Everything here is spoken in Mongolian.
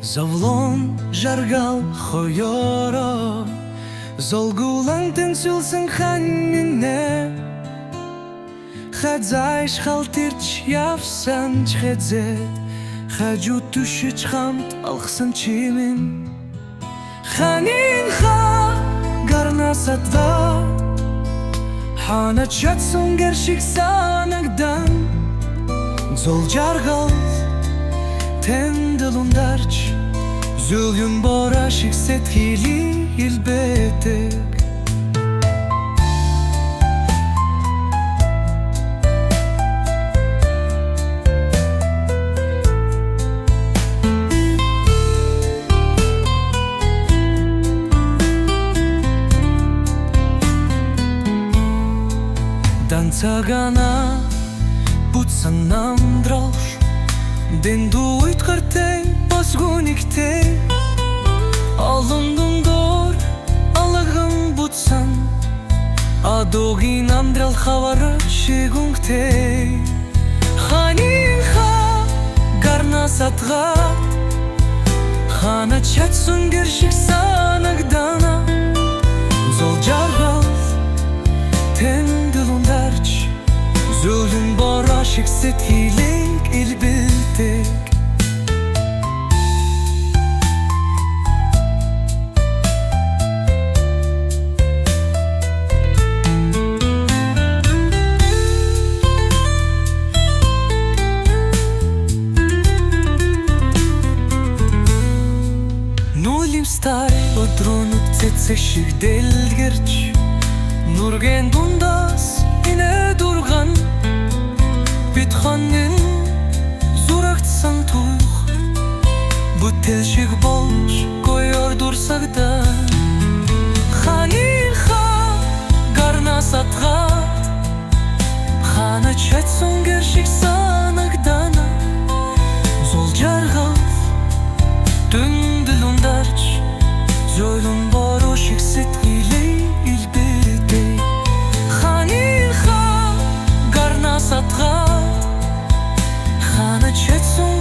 Завлон жаргал хойоро Золгулан тэнцүүлсэн ханнине Хадзайш халтирч явсан ч хэзээ Хажуу түшиж хамт алхсан чимэн Ханин ха гарнасатва Хана чатsun гэр шиг санагдан Зол жаргал тэндэл ундарч Зүлгэн бора шиг сэтгэлий илбэтэг Данцагана буцсан намдралш Дэнду уйткартэн босгуниктэй Олондондор алаган буцсан Адогийн амдрал хавар шигунгтэй Ханин ха гарнасатгат Хана чатsun гэр шиг санагдана Зол жаргал тэндэл ундарч Зүлгэн бора шиг сэтгэлийг илбэлдэг Нулим старый өдрөнөд цэцэг шиг дэлгэрч Нүргэн дундаас инэ дурган Бид ханын зурагдсан тух Бүтэл шиг болж гоёр дурсагдан Ханин ха гарнасатгат Хана чатsun гэр шиг санагдана Зол жаргал тэндэл ундарч Зөөлөн бороо шиг сэтгэлээ илбэдэг Ханин ха гарнасатгат Хана чатsun